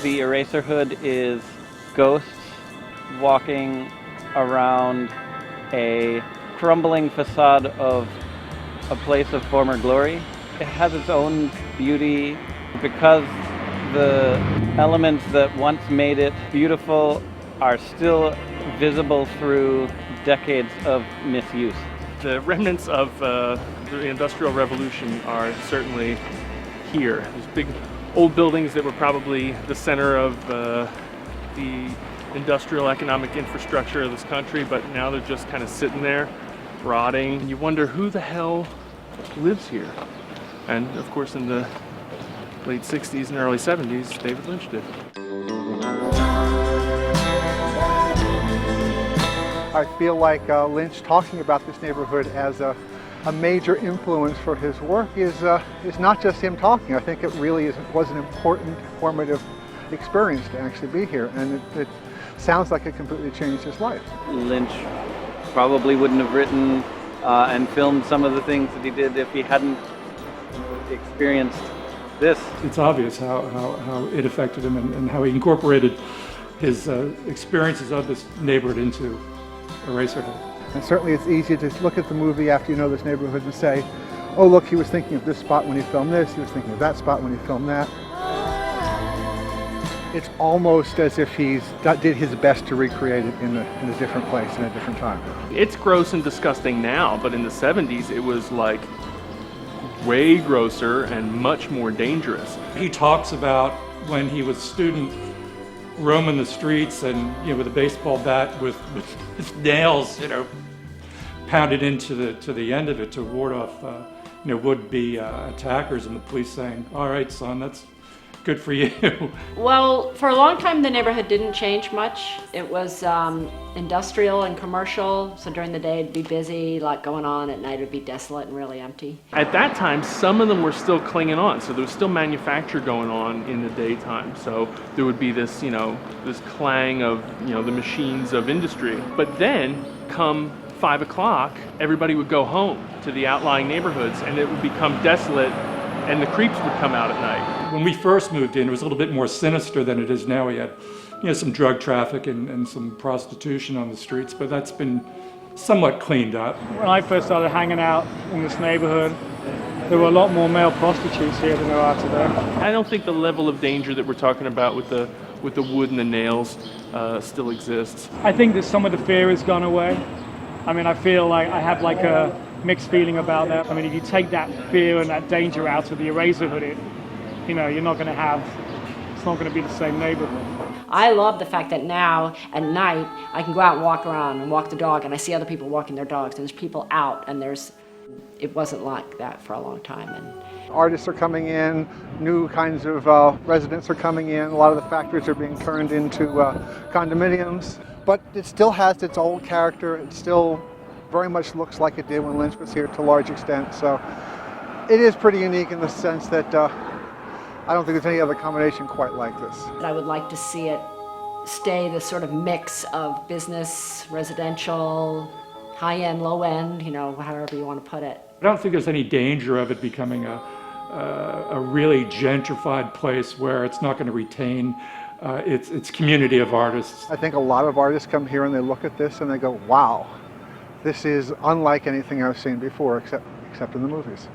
The Eraserhood is ghosts walking around a crumbling facade of a place of former glory. It has its own beauty because the elements that once made it beautiful are still visible through decades of misuse. The remnants of the Industrial Revolution are certainly here. There's big old buildings that were probably the center of the industrial economic infrastructure of this country, but now they're just kind of sitting there, rotting. And you wonder who the hell lives here. And of course in the late 60s and early 70s, David Lynch did. I feel like Lynch talking about this neighborhood as a major influence for his work is not just him talking. I think it really was an important, formative experience to actually be here, and it sounds like it completely changed his life. Lynch probably wouldn't have written and filmed some of the things that he did if he hadn't experienced this. It's obvious how it affected him and how he incorporated his experiences of this neighborhood into Eraserhead. And certainly it's easy to look at the movie after you know this neighborhood and say, oh look, he was thinking of this spot when he filmed this, he was thinking of that spot when he filmed that. It's almost as if he did his best to recreate it in a different place, in a different time. It's gross and disgusting now, but in the 70s it was like way grosser and much more dangerous. He talks about when he was a student roaming the streets and, you know, with a baseball bat with his nails, you know, pounded into the end of it to ward off, you know, would-be attackers, and the police saying, "All right, son, that's good for you." Well, for a long time the neighborhood didn't change much. It was industrial and commercial, so during the day it'd be busy, a lot going on. At night it'd be desolate and really empty. At that time, some of them were still clinging on, so there was still manufacture going on in the daytime. So there would be this, you know, this clang of, you know, the machines of industry. But then, come 5 o'clock, everybody would go home to the outlying neighborhoods, and it would become desolate, and the creeps would come out at night. When we first moved in, it was a little bit more sinister than it is now. We had, you know, some drug traffic and some prostitution on the streets, but that's been somewhat cleaned up. When I first started hanging out in this neighborhood, there were a lot more male prostitutes here than there are today. I don't think the level of danger that we're talking about with the wood and the nails still exists. I think that some of the fear has gone away. I mean, I feel like I have like a mixed feeling about that. I mean, if you take that fear and that danger out of the Eraserhood, you know, you're not going to have, it's not going to be the same neighborhood. I love the fact that now at night I can go out and walk around and walk the dog, and I see other people walking their dogs, and there's people out, and it wasn't like that for a long time. And artists are coming in, new kinds of residents are coming in, a lot of the factories are being turned into condominiums, but it still has its old character. It still very much looks like it did when Lynch was here to a large extent, so it is pretty unique in the sense that I don't think there's any other combination quite like this. I would like to see it stay the sort of mix of business, residential, high-end, low-end, you know, however you want to put it. I don't think there's any danger of it becoming a really gentrified place where it's not going to retain its community of artists. I think a lot of artists come here and they look at this and they go, wow, this is unlike anything I've seen before except in the movies.